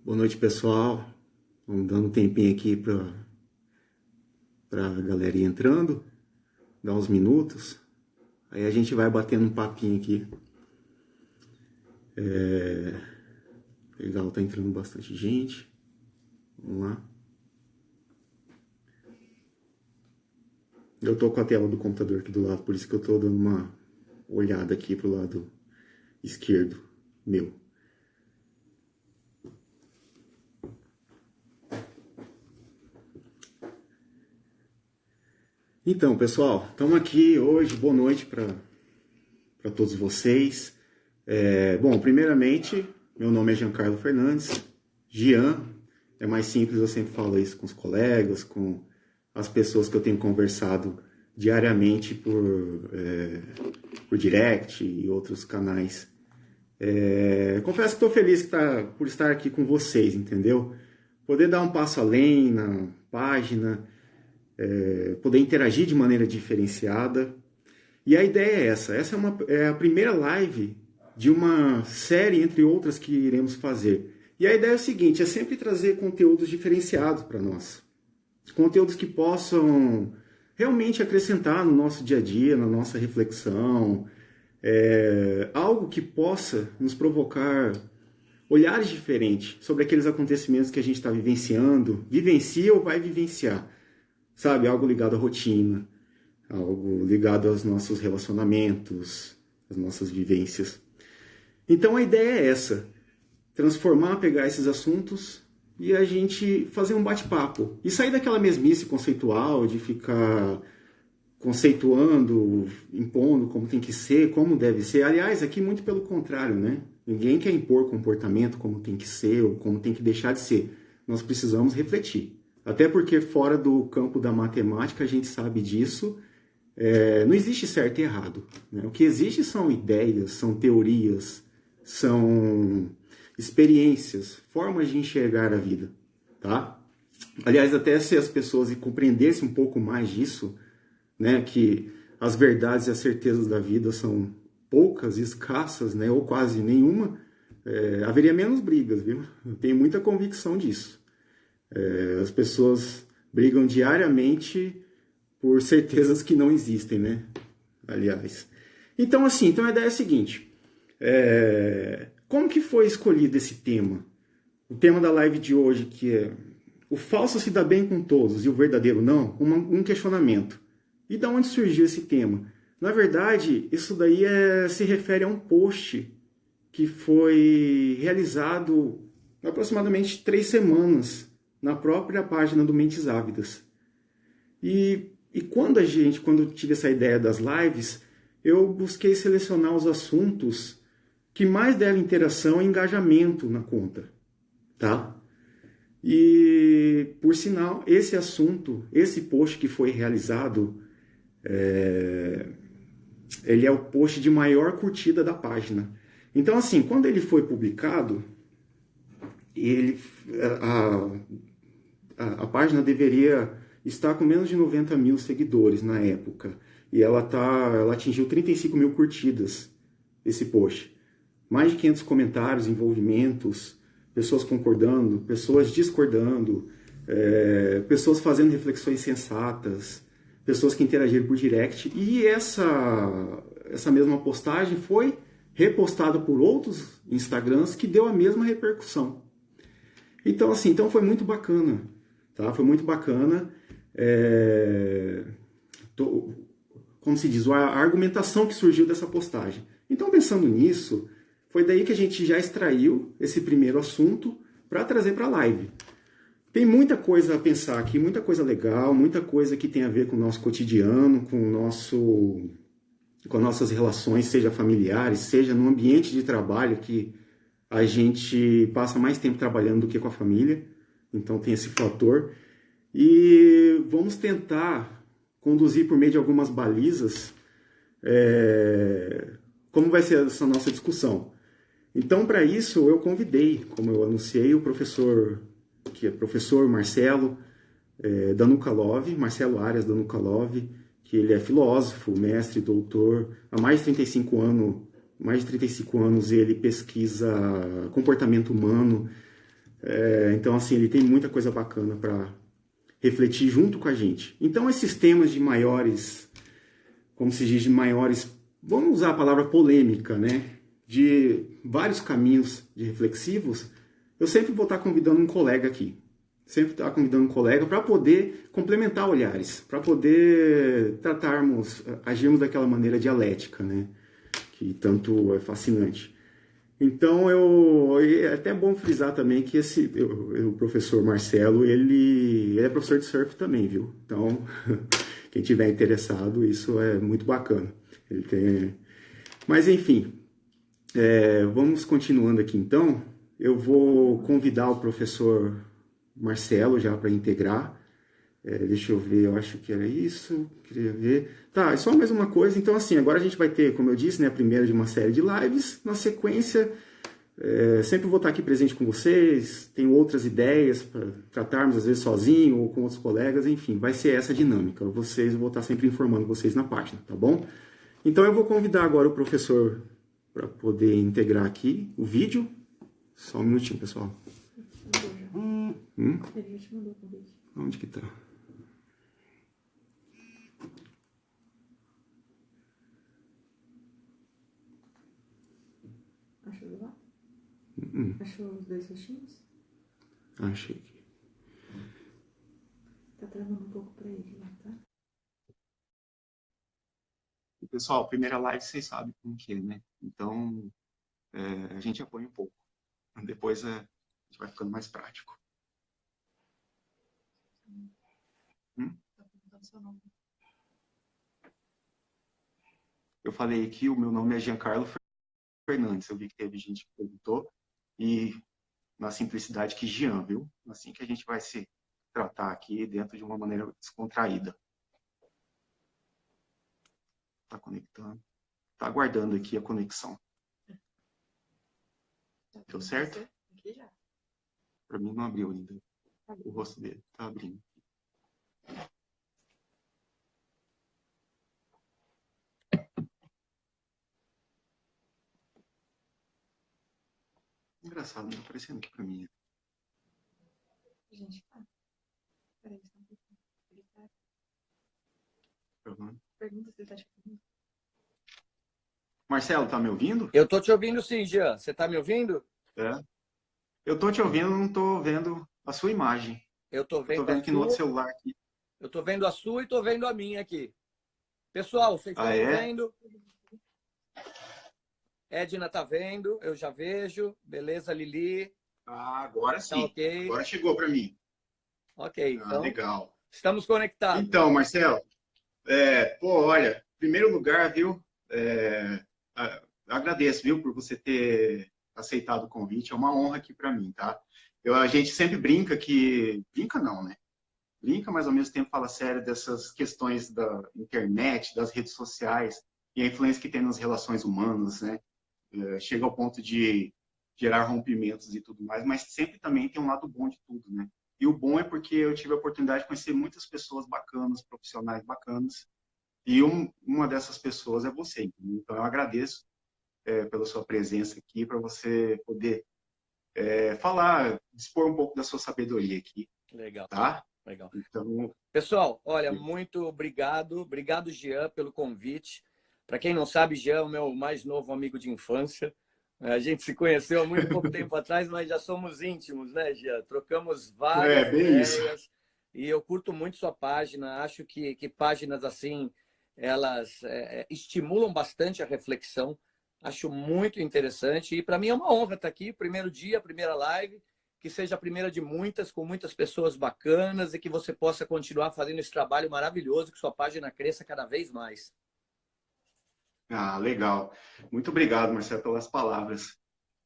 Boa noite, pessoal. Vamos dando um tempinho aqui para a galera ir entrando, dar uns minutos. Aí a gente vai batendo um papinho aqui. Legal, tá entrando bastante gente. Vamos lá. Eu tô com a tela do computador aqui do lado, por isso que eu tô dando uma olhada aqui pro lado esquerdo meu. Então, pessoal, estamos aqui hoje. Boa noite para todos vocês. Bom, primeiramente, meu nome é Giancarlo Fernandes. Gian, é mais simples, eu sempre falo isso com os colegas, com as pessoas que eu tenho conversado diariamente por direct e outros canais. Confesso que estou feliz por estar aqui com vocês, entendeu? Poder dar um passo além na página, poder interagir de maneira diferenciada. E a ideia é essa. Essa é a primeira live de uma série, entre outras, que iremos fazer. E a ideia é o seguinte, é sempre trazer conteúdos diferenciados para nós. Conteúdos que possam realmente acrescentar no nosso dia a dia, na nossa reflexão. Algo que possa nos provocar olhares diferentes sobre aqueles acontecimentos que a gente está vivenciando, vivencia ou vai vivenciar. Sabe, algo ligado à rotina, algo ligado aos nossos relacionamentos, às nossas vivências. Então a ideia é essa, pegar esses assuntos e a gente fazer um bate-papo. E sair daquela mesmice conceitual de ficar conceituando, impondo como tem que ser, como deve ser. Aliás, aqui muito pelo contrário, né? Ninguém quer impor comportamento como tem que ser ou como tem que deixar de ser. Nós precisamos refletir. Até porque fora do campo da matemática a gente sabe disso. Não existe certo e errado, né? O que existe são ideias, são teorias, são experiências, formas de enxergar a vida, tá? Aliás, até se as pessoas compreendessem um pouco mais disso, né, que as verdades e as certezas da vida são poucas, escassas, né, ou quase nenhuma, haveria menos brigas, viu? Eu tenho muita convicção disso. As pessoas brigam diariamente por certezas que não existem, né? Aliás. Então, a ideia é a seguinte. Como que foi escolhido esse tema? O tema da live de hoje, que é o falso se dá bem com todos e o verdadeiro não? Um questionamento. E de onde surgiu esse tema? Na verdade, isso daí se refere a um post que foi realizado há aproximadamente 3 semanas na própria página do Mentes Ávidas. E quando eu tive essa ideia das lives, eu busquei selecionar os assuntos que mais devem interação e engajamento na conta, tá? E, por sinal, esse post que foi realizado, ele é o post de maior curtida da página. Então, assim, quando ele foi publicado, a página deveria estar com menos de 90 mil seguidores na época. E ela atingiu 35 mil curtidas, esse post. Mais de 500 comentários, envolvimentos, pessoas concordando, pessoas discordando, pessoas fazendo reflexões sensatas, pessoas que interagiram por direct. E essa mesma postagem foi repostada por outros Instagrams que deu a mesma repercussão. Então, foi muito bacana. Tá? Foi muito bacana. Como se diz, a argumentação que surgiu dessa postagem. Então, pensando nisso, foi daí que a gente já extraiu esse primeiro assunto para trazer para a live. Tem muita coisa a pensar aqui, muita coisa legal, muita coisa que tem a ver com o nosso cotidiano, com as nossas relações, seja familiares, seja no ambiente de trabalho, que a gente passa mais tempo trabalhando do que com a família. Então tem esse fator. E vamos tentar conduzir por meio de algumas balizas como vai ser essa nossa discussão. Então, para isso, eu convidei, como eu anunciei, o professor, que é professor Marcelo Danukalov, Marcelo Arias Danukalov, que ele é filósofo, mestre, doutor, há mais de 35 anos ele pesquisa comportamento humano, Então, assim, ele tem muita coisa bacana para refletir junto com a gente. Então, esses temas de maiores, como se diz, de maiores, vamos usar a palavra polêmica, né? De vários caminhos de reflexivos, eu sempre vou estar convidando um colega aqui. Sempre estar convidando um colega para poder complementar olhares, para poder agirmos daquela maneira dialética, né? Que tanto é fascinante. Então, é até bom frisar também que o professor Marcelo, ele é professor de surf também, viu? Então, quem tiver interessado, isso é muito bacana. Mas, enfim, vamos continuando aqui então. Eu vou convidar o professor Marcelo já para integrar. Deixa eu ver, eu acho que era isso. Queria ver. Tá, é só mais uma coisa. Então, assim, agora a gente vai ter, como eu disse, né, a primeira de uma série de lives. Na sequência, sempre vou estar aqui presente com vocês. Tenho outras ideias para tratarmos, às vezes sozinho ou com outros colegas. Enfim, vai ser essa dinâmica. Eu vou estar sempre informando vocês na página, tá bom? Então, eu vou convidar agora o professor para poder integrar aqui o vídeo. Só um minutinho, pessoal. Ele já te mandou o convite. Onde que tá? Achou lá? Achou os dois rostinhos? Achei aqui. Tá travando um pouco pra ele lá, tá? Pessoal, primeira live vocês sabem como que é, né? Então, a gente apoia um pouco. Depois a gente vai ficando mais prático. Tá perguntando seu nome. Eu falei que o meu nome é Giancarlo Fernandes. Eu vi que teve gente que perguntou. E na simplicidade que Jean, viu? Assim que a gente vai se tratar aqui dentro de uma maneira descontraída. Tá conectando. Tá aguardando aqui a conexão. Deu certo? Aqui já. Para mim não abriu ainda. O rosto dele tá abrindo. Engraçado, não tá aparecendo aqui para mim. Gente, tá. Peraí, só um pouquinho. Ele tá... Uhum. Pergunta se ele tá te ouvindo. Marcelo, tá me ouvindo? Eu tô te ouvindo sim, Jean. Você tá me ouvindo? É. Eu tô te ouvindo, não tô vendo a sua imagem. Eu tô Eu tô vendo vendo a aqui no outro sua. celular aqui. Eu tô vendo a sua e tô vendo a minha aqui. Pessoal, vocês Ah, estão me é? vendo? Edna tá vendo, eu já vejo. Beleza, Lili? Ah, agora Tá sim. ok? Agora chegou para mim. Ok, Ah, então legal. estamos conectados. Então, Marcelo, olha, em primeiro lugar, viu, agradeço, viu, por você ter aceitado o convite. É uma honra aqui para mim, tá? A gente sempre brinca brinca não, né? Brinca, mas ao mesmo tempo fala sério dessas questões da internet, das redes sociais e a influência que tem nas relações humanas, né? Chega ao ponto de gerar rompimentos e tudo mais, mas sempre também tem um lado bom de tudo, né? E o bom é porque eu tive a oportunidade de conhecer muitas pessoas bacanas, profissionais bacanas, e uma dessas pessoas é você. Entendeu? Então eu agradeço pela sua presença aqui, para você poder falar, dispor um pouco da sua sabedoria aqui, Legal, tá? legal. Então, Pessoal, olha, muito obrigado. Obrigado, Jean, pelo convite. Para quem não sabe, Jean é o meu mais novo amigo de infância. A gente se conheceu há muito pouco tempo atrás, mas já somos íntimos, né, Jean? Trocamos várias bem ideias. isso. E eu curto muito sua página. Acho que páginas assim, elas estimulam bastante a reflexão. Acho muito interessante. E para mim é uma honra estar aqui. Primeiro dia, primeira live. Que seja a primeira de muitas, com muitas pessoas bacanas e que você possa continuar fazendo esse trabalho maravilhoso, que sua página cresça cada vez mais. Ah, legal. Muito obrigado, Marcelo, pelas palavras.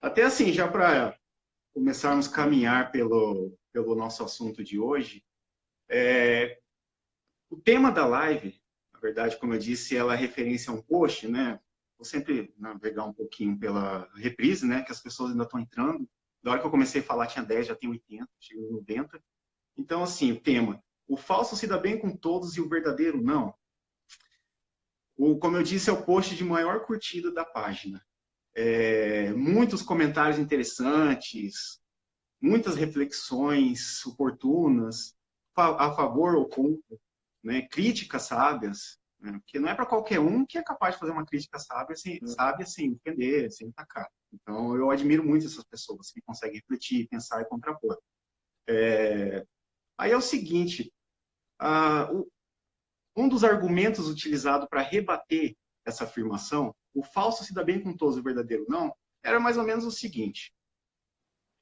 Até assim, já para começarmos a caminhar pelo nosso assunto de hoje, o tema da live, na verdade, como eu disse, ela é referência a um post, né? Vou sempre navegar um pouquinho pela reprise, né? Que as pessoas ainda estão entrando. Da hora que eu comecei a falar, tinha 10, já tem 80, chegou em 90. Então, assim, o tema: o falso se dá bem com todos e o verdadeiro não. Como eu disse, é o post de maior curtida da página. Muitos comentários interessantes, muitas reflexões oportunas, a favor ou contra, né? Críticas sábias, né? Porque não é para qualquer um que é capaz de fazer uma crítica sábia sem ofender, sem atacar. Então, eu admiro muito essas pessoas que conseguem refletir, pensar e contrapor. Aí é o seguinte, um dos argumentos utilizados para rebater essa afirmação, o falso se dá bem com todos, o verdadeiro não, era mais ou menos o seguinte.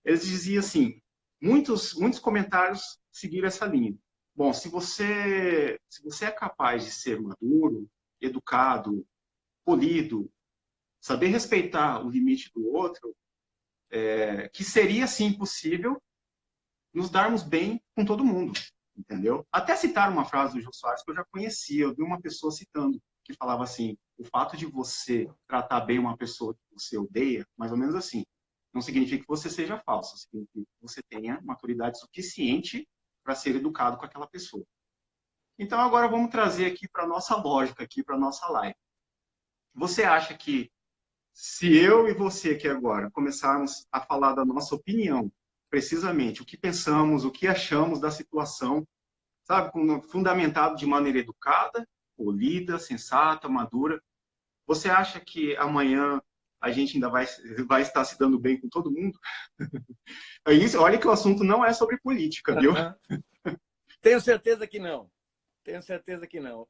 Eles diziam assim, muitos comentários seguiram essa linha. Bom, se você é capaz de ser maduro, educado, polido, saber respeitar o limite do outro, que seria, sim, possível nos darmos bem com todo mundo, entendeu? Até citar uma frase do Jô Soares que eu já conhecia, eu vi uma pessoa citando, que falava assim, o fato de você tratar bem uma pessoa que você odeia, mais ou menos assim, não significa que você seja falso, significa que você tenha maturidade suficiente para ser educado com aquela pessoa. Então, agora vamos trazer aqui para a nossa lógica, aqui para a nossa live. Você acha que se eu e você aqui agora começarmos a falar da nossa opinião, precisamente o que pensamos, o que achamos da situação, sabe, fundamentado de maneira educada, polida, sensata, madura, você acha que amanhã a gente ainda vai estar se dando bem com todo mundo? É isso, olha que o assunto não é sobre política, viu? Tenho certeza que não. Tenho certeza que não.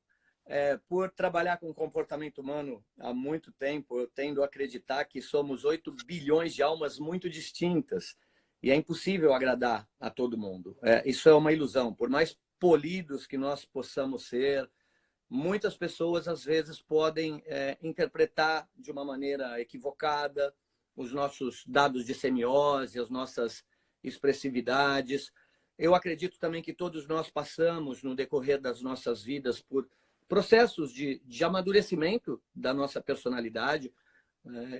Por trabalhar com comportamento humano há muito tempo, eu tendo a acreditar que somos 8 bilhões de almas muito distintas e é impossível agradar a todo mundo. Isso é uma ilusão. Por mais polidos que nós possamos ser, muitas pessoas às vezes podem interpretar de uma maneira equivocada os nossos dados de semiose, as nossas expressividades. Eu acredito também que todos nós passamos no decorrer das nossas vidas por processos de amadurecimento da nossa personalidade,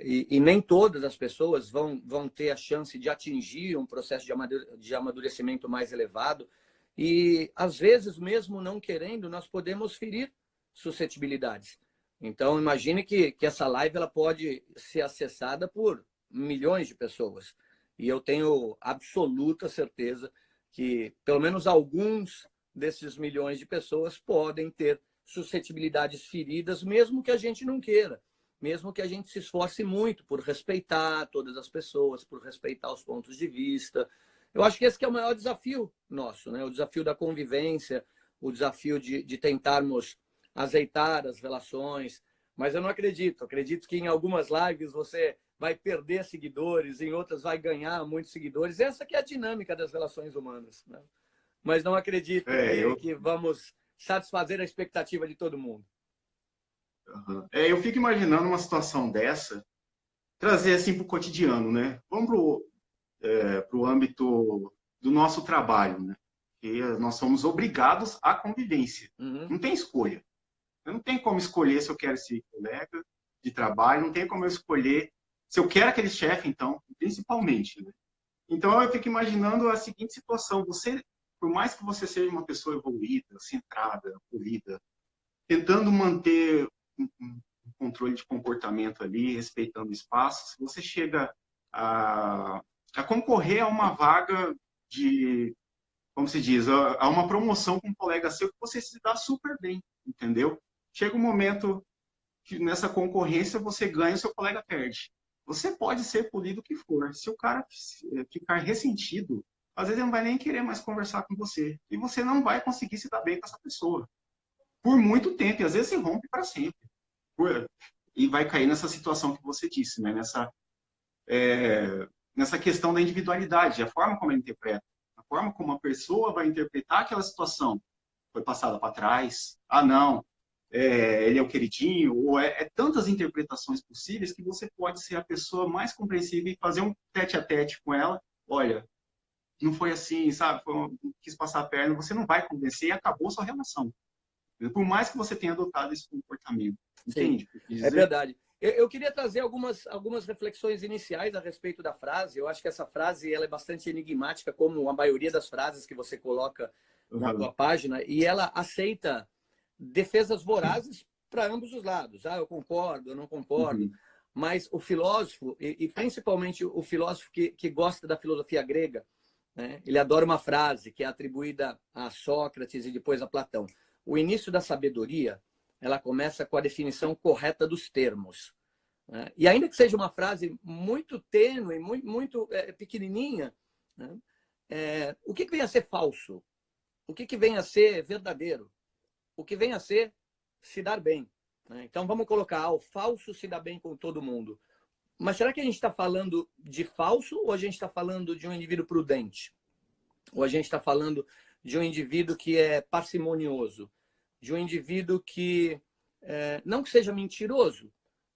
e nem todas as pessoas vão ter a chance de atingir um processo de amadurecimento mais elevado. E, às vezes, mesmo não querendo, nós podemos ferir suscetibilidades. Então, imagine que essa live ela pode ser acessada por milhões de pessoas. E eu tenho absoluta certeza que pelo menos alguns desses milhões de pessoas podem ter suscetibilidades feridas, mesmo que a gente não queira, mesmo que a gente se esforce muito por respeitar todas as pessoas, por respeitar os pontos de vista. Eu acho que esse que é o maior desafio nosso, né? O desafio da convivência, o desafio de tentarmos azeitar as relações. Mas eu não acredito. Acredito que em algumas lives você vai perder seguidores, em outras vai ganhar muitos seguidores. Essa que é a dinâmica das relações humanas, né? Mas não acredito que vamos satisfazer a expectativa de todo mundo. Eu fico imaginando uma situação dessa, trazer assim para o cotidiano, né? Vamos para o âmbito do nosso trabalho, né? Que nós somos obrigados à convivência. Não tem escolha. Eu não tenho como escolher se eu quero esse colega de trabalho, não tenho como eu escolher se eu quero aquele chefe, então, principalmente, né? Então, eu fico imaginando a seguinte situação. Você, por mais que você seja uma pessoa evoluída, centrada, polida, tentando manter um controle de comportamento ali, respeitando espaços, você chega a concorrer a uma vaga de, como se diz, a uma promoção com um colega seu que você se dá super bem, entendeu? Chega um momento que nessa concorrência você ganha e o seu colega perde. Você pode ser polido o que for. Se o cara ficar ressentido, às vezes ele não vai nem querer mais conversar com você. E você não vai conseguir se dar bem com essa pessoa. Por muito tempo. E às vezes se rompe para sempre. E vai cair nessa situação que você disse, né? Nessa questão da individualidade, a forma como ele interpreta, a forma como a pessoa vai interpretar aquela situação. Foi passada para trás. Ah, não. Ele é o queridinho, ou tantas interpretações possíveis que você pode ser a pessoa mais compreensiva e fazer um tete-a-tete com ela. Olha, não foi assim, sabe? Quis passar a perna, você não vai convencer e acabou sua relação. Por mais que você tenha adotado esse comportamento. Entende? É verdade. Eu queria trazer algumas reflexões iniciais a respeito da frase. Eu acho que essa frase ela é bastante enigmática, como a maioria das frases que você coloca na tua página, e ela aceita defesas vorazes para ambos os lados. Eu concordo, eu não concordo. Mas o filósofo, e principalmente o filósofo que gosta da filosofia grega, né? Ele adora uma frase que é atribuída a Sócrates e depois a Platão. O início da sabedoria, ela começa com a definição correta dos termos, né? E ainda que seja uma frase muito tênue, muito pequenininha, né? O que vem a ser falso? O que vem a ser verdadeiro? O que vem a ser se dar bem, né? Então vamos colocar, o falso se dá bem com todo mundo. Mas será que a gente está falando de falso ou a gente está falando de um indivíduo prudente? Ou a gente está falando de um indivíduo que é parcimonioso? De um indivíduo que, não que seja mentiroso,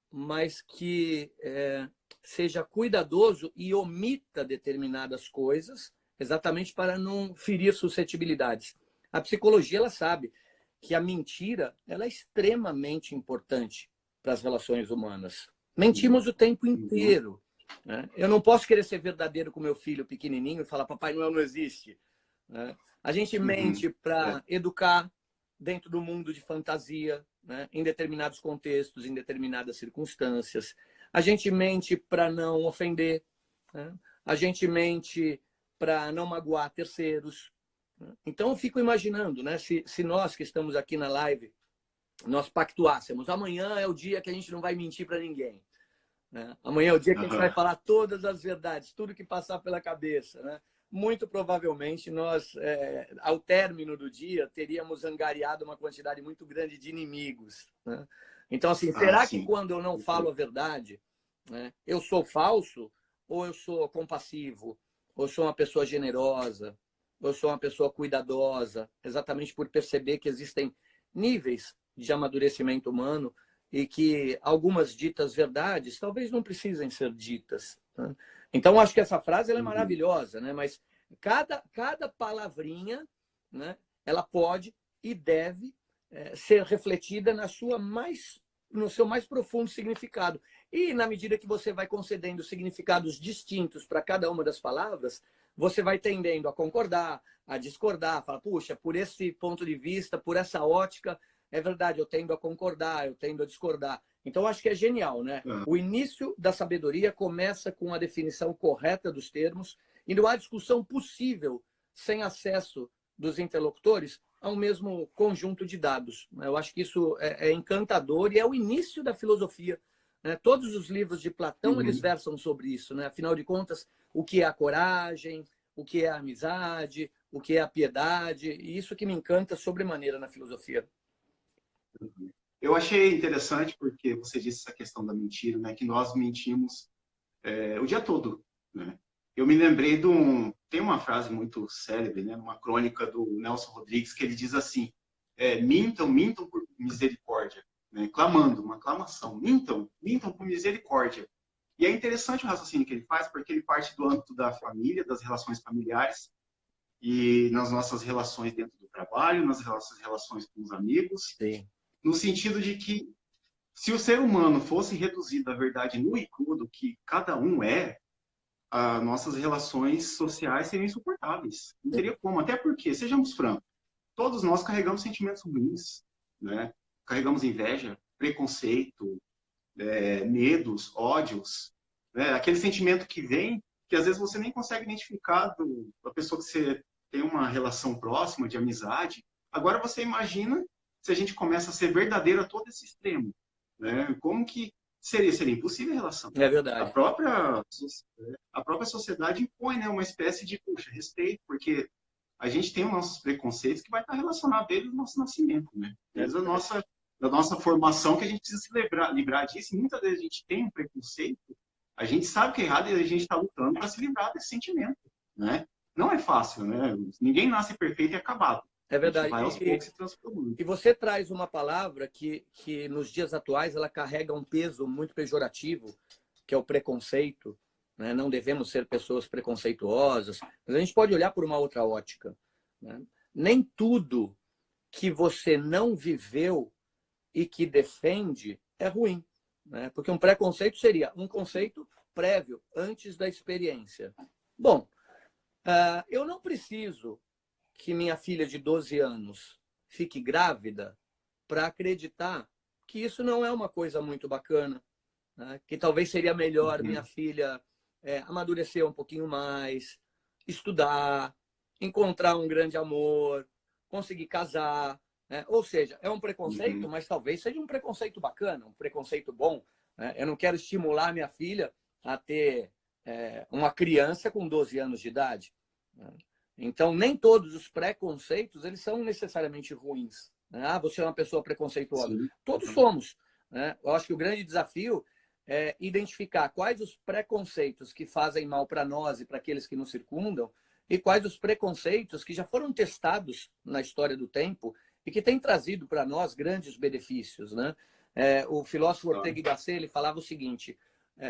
mas que seja cuidadoso e omita determinadas coisas, exatamente para não ferir suscetibilidades. A psicologia, ela sabe que a mentira, ela é extremamente importante para as relações humanas. Mentimos o tempo inteiro, né? Eu não posso querer ser verdadeiro com meu filho pequenininho e falar, Papai Noel não existe, né? A gente mente para educar dentro do mundo de fantasia, né? Em determinados contextos, em determinadas circunstâncias. A gente mente para não ofender, né? A gente mente para não magoar terceiros. Então, eu fico imaginando, né? Se nós que estamos aqui na live, nós pactuássemos, amanhã é o dia que a gente não vai mentir para ninguém, né? Amanhã é o dia que a gente vai falar todas as verdades, tudo que passar pela cabeça, né? Muito provavelmente nós, ao término do dia, teríamos angariado uma quantidade muito grande de inimigos, né? Então, assim, será que quando eu não falo a verdade, né, eu sou falso ou eu sou compassivo, ou eu sou uma pessoa generosa, eu sou uma pessoa cuidadosa, exatamente por perceber que existem níveis de amadurecimento humano e que algumas ditas verdades talvez não precisem ser ditas, né? Então, acho que essa frase ela é maravilhosa, né? Mas cada palavrinha, né, ela pode e deve ser refletida no seu mais profundo significado. E na medida que você vai concedendo significados distintos para cada uma das palavras, você vai tendendo a concordar, a discordar, falar, puxa, por esse ponto de vista, por essa ótica, é verdade, eu tendo a concordar, eu tendo a discordar. Então, acho que é genial, né? O início da sabedoria começa com a definição correta dos termos e não há discussão possível sem acesso dos interlocutores a um mesmo conjunto de dados. Eu acho que isso é encantador e é o início da filosofia, né? Todos os livros de Platão, eles versam sobre isso, né? Afinal de contas, o que é a coragem, o que é a amizade, o que é a piedade, e isso que me encanta sobremaneira na filosofia. Eu achei interessante porque você disse essa questão da mentira, né? Que nós mentimos o dia todo, né? Eu me lembrei tem uma frase muito célebre, né? Uma crônica do Nelson Rodrigues que ele diz assim: mintam por misericórdia, né? Clamando, uma aclamação, mintam por misericórdia. E é interessante o raciocínio que ele faz porque ele parte do âmbito da família, das relações familiares e nas nossas relações dentro do trabalho, nas nossas relações com os amigos. Sim. No sentido de que se o ser humano fosse reduzido à verdade nua e crua do que cada um as nossas relações sociais seriam insuportáveis. Não teria como. Até porque, sejamos francos, todos nós carregamos sentimentos ruins, né? Carregamos inveja, preconceito, medos, ódios, né? Aquele sentimento que vem, que às vezes você nem consegue identificar da pessoa que você tem uma relação próxima, de amizade. Agora você imagina se a gente começa a ser verdadeiro a todo esse extremo, né? Como que seria impossível a relação? É verdade. A própria sociedade impõe, né, uma espécie de, respeito, porque a gente tem os nossos preconceitos que vai estar relacionado desde o nosso nascimento, né? Desde da nossa formação, que a gente precisa se livrar disso. E muitas vezes a gente tem um preconceito, a gente sabe que é errado e a gente está lutando para se livrar desse sentimento, né? Não é fácil, né? Ninguém nasce perfeito e acabado. É verdade. Vai aos poucos se transformando. E você traz uma palavra que nos dias atuais ela carrega um peso muito pejorativo, que é o preconceito, né? Não devemos ser pessoas preconceituosas, mas a gente pode olhar por uma outra ótica, né? Nem tudo que você não viveu e que defende é ruim, né? Porque um preconceito seria um conceito prévio, antes da experiência. Bom, eu não preciso que minha filha de 12 anos fique grávida para acreditar que isso não é uma coisa muito bacana, né? Que talvez seria melhor minha filha amadurecer um pouquinho mais, estudar, encontrar um grande amor, conseguir casar, né? Ou seja, é um preconceito, mas talvez seja um preconceito bacana, um preconceito bom, né? Eu não quero estimular minha filha a ter uma criança com 12 anos de idade, né? Então, nem todos os preconceitos eles são necessariamente ruins, né? Ah, você é uma pessoa preconceituosa. Sim. Todos somos, né? Eu acho que o grande desafio é identificar quais os preconceitos que fazem mal para nós e para aqueles que nos circundam e quais os preconceitos que já foram testados na história do tempo e que têm trazido para nós grandes benefícios, né? O filósofo Ortega y Gasset ele falava o seguinte: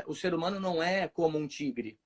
o ser humano não é como um tigre.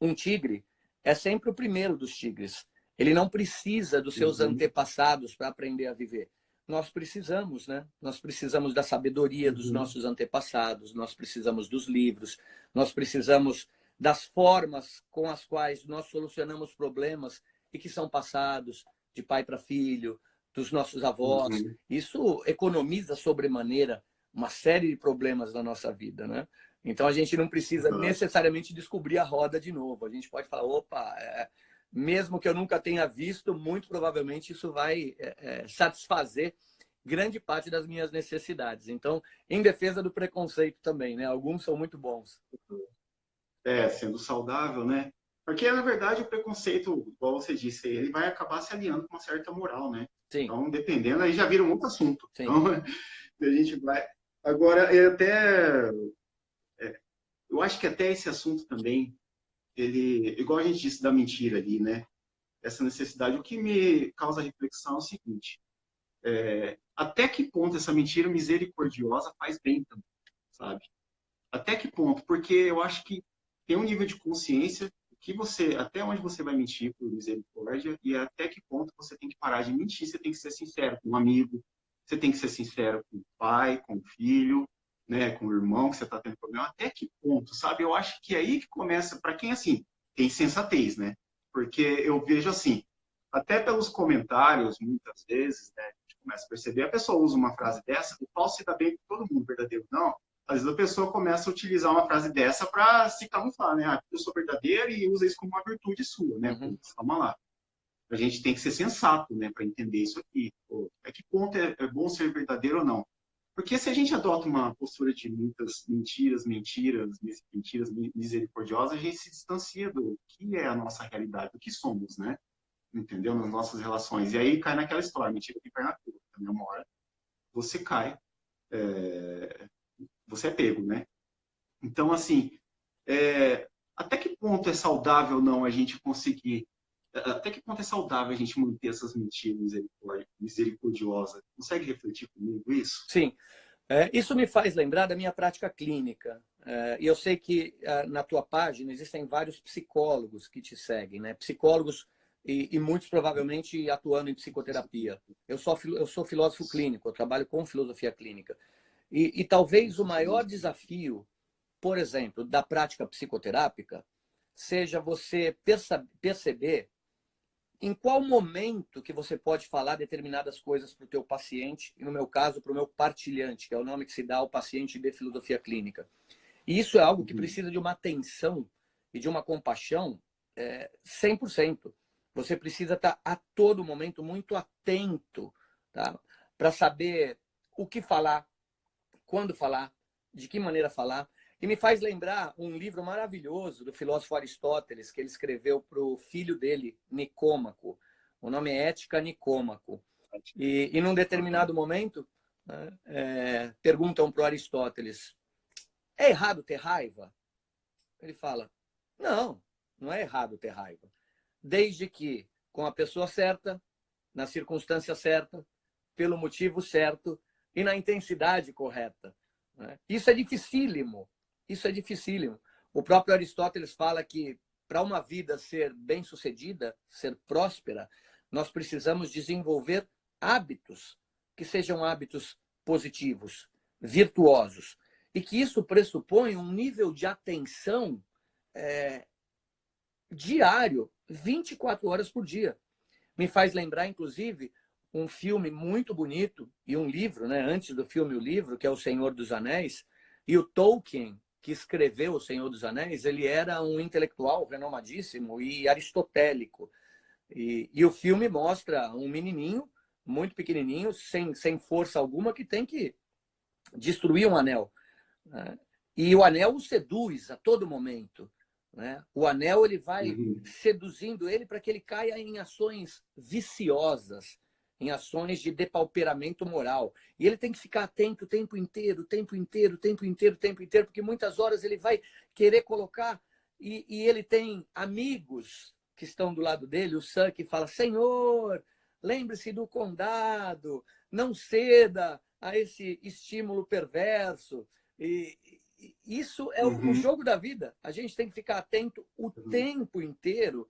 Um tigre é sempre o primeiro dos tigres. Ele não precisa dos seus antepassados para aprender a viver. Nós precisamos, né? Nós precisamos da sabedoria dos nossos antepassados, nós precisamos dos livros, nós precisamos das formas com as quais nós solucionamos problemas e que são passados de pai para filho, dos nossos avós. Isso economiza sobremaneira uma série de problemas na nossa vida, né? Então a gente não precisa necessariamente descobrir a roda de novo. A gente pode falar, opa, mesmo que eu nunca tenha visto, muito provavelmente isso vai satisfazer grande parte das minhas necessidades. Então, em defesa do preconceito também, né? Alguns são muito bons. Sendo saudável, né? Porque, na verdade, o preconceito, igual você disse, ele vai acabar se alinhando com uma certa moral, né? Sim. Então, dependendo, aí já vira um outro assunto. Sim. Então, a gente vai... Agora, eu acho que até esse assunto também, ele, igual a gente disse da mentira ali, né? Essa necessidade, o que me causa reflexão é o seguinte: até que ponto essa mentira misericordiosa faz bem também, sabe? Até que ponto? Porque eu acho que tem um nível de consciência que você, até onde você vai mentir por misericórdia e até que ponto você tem que parar de mentir. Você tem que ser sincero com um amigo, você tem que ser sincero com o pai, com o filho, né, com o irmão que você está tendo problema. Até que ponto, sabe? Eu acho que é aí que começa, para quem, assim, tem sensatez, né? Porque eu vejo assim, até pelos comentários, muitas vezes, né, a gente começa a perceber, a pessoa usa uma frase dessa, o falso se dá bem com todo mundo, verdadeiro não. Às vezes a pessoa começa a utilizar uma frase dessa para se camuflar, né? Ah, eu sou verdadeiro e usa isso como uma virtude sua, né? Calma lá. A gente tem que ser sensato, né, para entender isso aqui. Pô, a que ponto é bom ser verdadeiro ou não? Porque se a gente adota uma postura de muitas mentiras misericordiosas, a gente se distancia do que é a nossa realidade, do que somos, né? Entendeu? Nas nossas relações. E aí cai naquela história, mentira que cai na curva. Também uma hora você cai, você é pego, né? Então, assim, até que ponto é saudável não a gente conseguir, até que ponto é saudável a gente manter essas mentiras misericordiosas? Consegue refletir comigo isso? Sim. Isso me faz lembrar da minha prática clínica. E eu sei que na tua página existem vários psicólogos que te seguem, né? Psicólogos e muitos provavelmente atuando em psicoterapia. Eu sou filósofo clínico, eu trabalho com filosofia clínica. E talvez o maior desafio, por exemplo, da prática psicoterápica, seja você perceber em qual momento que você pode falar determinadas coisas para o teu paciente, e no meu caso, para o meu partilhante, que é o nome que se dá ao paciente de filosofia clínica. E isso é algo que precisa de uma atenção e de uma compaixão 100%. Você precisa estar a todo momento muito atento, tá? Para saber o que falar, quando falar, de que maneira falar. E me faz lembrar um livro maravilhoso do filósofo Aristóteles, que ele escreveu para o filho dele, Nicômaco. O nome é Ética Nicômaco. E num determinado momento, né, perguntam para o Aristóteles: é errado ter raiva? Ele fala: não, não é errado ter raiva. Desde que com a pessoa certa, na circunstância certa, pelo motivo certo e na intensidade correta. Isso é dificílimo. Isso é dificílimo. O próprio Aristóteles fala que para uma vida ser bem-sucedida, ser próspera, nós precisamos desenvolver hábitos que sejam hábitos positivos, virtuosos. E que isso pressupõe um nível de atenção diário, 24 horas por dia. Me faz lembrar, inclusive, um filme muito bonito e um livro, né, antes do filme o livro, que é O Senhor dos Anéis, e o Tolkien, que escreveu O Senhor dos Anéis, ele era um intelectual renomadíssimo e aristotélico. E o filme mostra um menininho, muito pequenininho, sem força alguma, que tem que destruir um anel, né? E o anel o seduz a todo momento, né? O anel ele vai seduzindo ele para que ele caia em ações viciosas, em ações de depauperamento moral. E ele tem que ficar atento o tempo inteiro, porque muitas horas ele vai querer colocar, e ele tem amigos que estão do lado dele, o Sam, que fala: Senhor, lembre-se do condado, não ceda a esse estímulo perverso. E isso é o jogo da vida. A gente tem que ficar atento o tempo inteiro,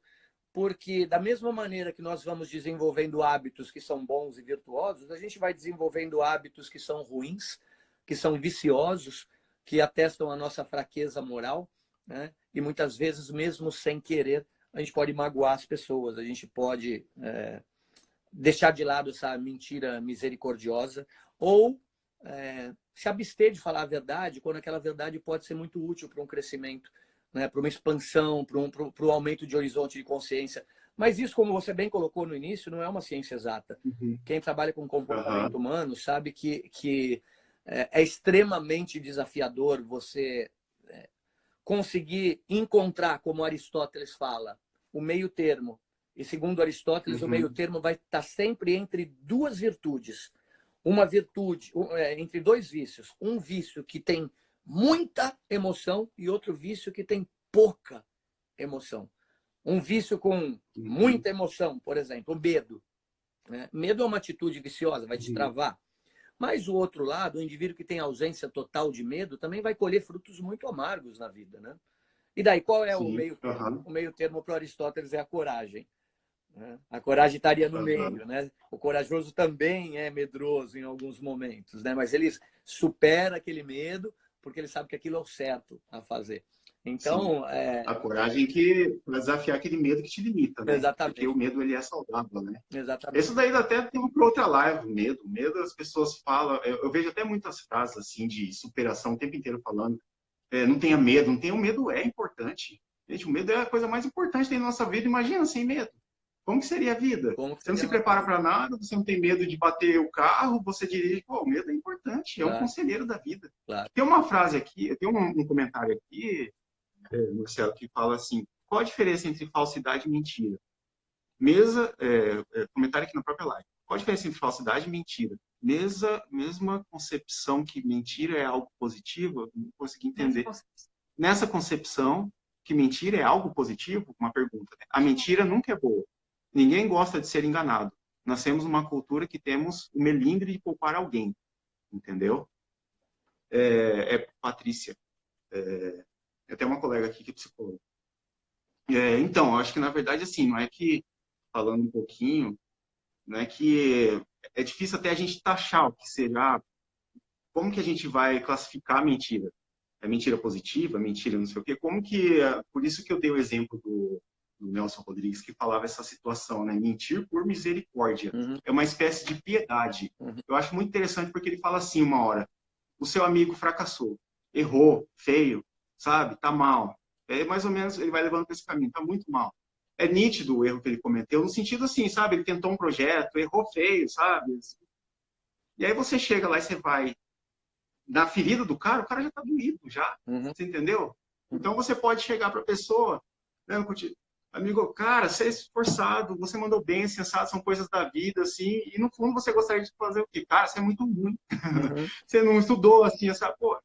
porque da mesma maneira que nós vamos desenvolvendo hábitos que são bons e virtuosos, a gente vai desenvolvendo hábitos que são ruins, que são viciosos, que atestam a nossa fraqueza moral, né? E muitas vezes, mesmo sem querer, a gente pode magoar as pessoas, a gente pode deixar de lado essa mentira misericordiosa, ou se abster de falar a verdade, quando aquela verdade pode ser muito útil para um crescimento, né, para uma expansão, para um aumento de horizonte de consciência. Mas isso, como você bem colocou no início, não é uma ciência exata. Quem trabalha com comportamento humano sabe que é extremamente desafiador você conseguir encontrar, como Aristóteles fala, o meio termo. E segundo Aristóteles, o meio termo vai estar sempre entre duas virtudes. Uma virtude, entre dois vícios. Um vício que tem muita emoção e outro vício que tem pouca emoção. Um vício com muita emoção, por exemplo, o medo, né? Medo é uma atitude viciosa, vai te travar. Mas o outro lado, o indivíduo que tem ausência total de medo, também vai colher frutos muito amargos na vida, né? E daí, qual é o meio termo? O meio termo para Aristóteles é a coragem, né? A coragem estaria no meio, né? O corajoso também é medroso em alguns momentos, né? Mas ele supera aquele medo porque ele sabe que aquilo é o certo a fazer. Então, a coragem que para desafiar aquele medo que te limita, né? Exatamente. Porque o medo ele é saudável, né? Exatamente. Isso daí até tem para outra live, o medo as pessoas falam, eu vejo até muitas frases assim de superação o tempo inteiro falando, não tenha medo, não tenha medo, é importante. Gente, o medo é a coisa mais importante da nossa vida, imagina sem medo. Como que seria a vida? Você não se prepara para nada, você não tem medo de bater o carro, você dirige, pô, o medo é importante, é um conselheiro da vida. Claro. Tem uma frase aqui, tem um comentário aqui, Marcelo, que fala assim, qual a diferença entre falsidade e mentira? Comentário aqui na própria live. Qual a diferença entre falsidade e mentira? Mesma concepção que mentira é algo positivo, eu não consegui entender. Nessa concepção que mentira é algo positivo, uma pergunta, né? A mentira nunca é boa. Ninguém gosta de ser enganado. Nós temos uma cultura que temos o melindre de poupar alguém, entendeu? Patrícia. Até uma colega aqui que é psicóloga. Então, acho que na verdade, assim, não é que, falando um pouquinho, não é que é difícil até a gente taxar o que seja, como que a gente vai classificar a mentira? É mentira positiva, mentira não sei o quê? Como que, por isso que eu dei o exemplo do Nelson Rodrigues, que falava essa situação, né? Mentir por misericórdia. É uma espécie de piedade. Eu acho muito interessante porque ele fala assim uma hora, o seu amigo fracassou, errou, feio, sabe? Tá mal. Mais ou menos, ele vai levando para esse caminho, tá muito mal. É nítido o erro que ele cometeu, no sentido assim, sabe? Ele tentou um projeto, errou feio, sabe? E aí você chega lá e você vai na ferida do cara, o cara já tá doído, já. Você entendeu? Então você pode chegar para a pessoa, né, amigo, cara, você é esforçado, você mandou bem, sensato, são coisas da vida, assim, e no fundo você gostaria de fazer o quê? Cara, você é muito ruim. Você não estudou, assim, sabe? Pô,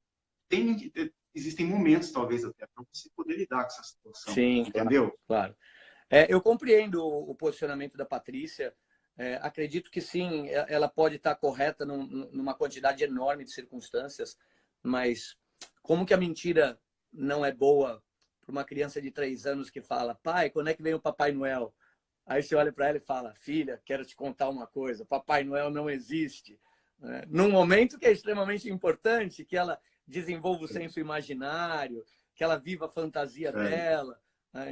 existem momentos, talvez, até para você poder lidar com essa situação. Sim, entendeu? Claro. Eu compreendo o posicionamento da Patrícia. Acredito que sim, ela pode estar correta numa quantidade enorme de circunstâncias, mas como que a mentira não é boa para uma criança de 3 anos que fala, pai, quando é que vem o Papai Noel? Aí você olha para ela e fala, filha, quero te contar uma coisa, Papai Noel não existe. Num momento que é extremamente importante, que ela desenvolva o senso imaginário, que ela viva a fantasia dela.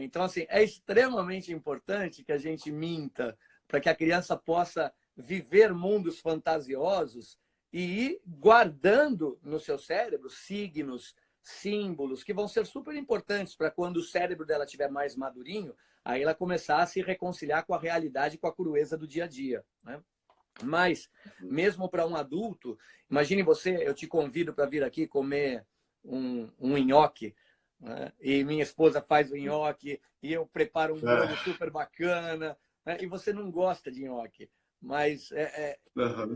Então, assim, é extremamente importante que a gente minta para que a criança possa viver mundos fantasiosos e ir guardando no seu cérebro signos, símbolos, que vão ser super importantes para quando o cérebro dela estiver mais madurinho, aí ela começar a se reconciliar com a realidade, com a crueza do dia a dia, né? Mas, mesmo para um adulto, imagine você, eu te convido para vir aqui comer um nhoque, né? E minha esposa faz o nhoque, e eu preparo um molho super bacana, né? E você não gosta de nhoque, mas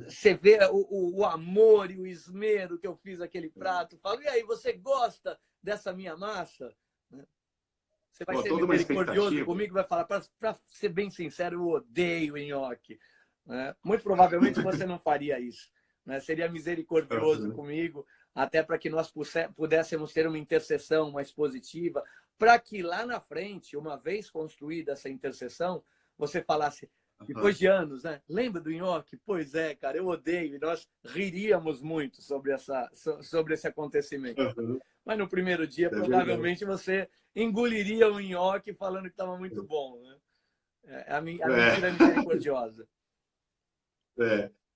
você vê o amor e o esmero que eu fiz aquele prato, falo, e aí, você gosta dessa minha massa? Você vai ser Toda uma misericordioso expectativa. comigo, vai falar, para ser bem sincero, eu odeio nhoque. Né? Muito provavelmente você não faria isso. Né? Seria misericordioso comigo, até para que nós pudéssemos ter uma interseção mais positiva, para que lá na frente, uma vez construída essa interseção, você falasse, depois de anos, né? Lembra do nhoque? Pois é, cara, eu odeio. E nós riríamos muito sobre esse acontecimento. Mas no primeiro dia, provavelmente, você engoliria o nhoque falando que estava muito bom. Né? A mentira misericordiosa.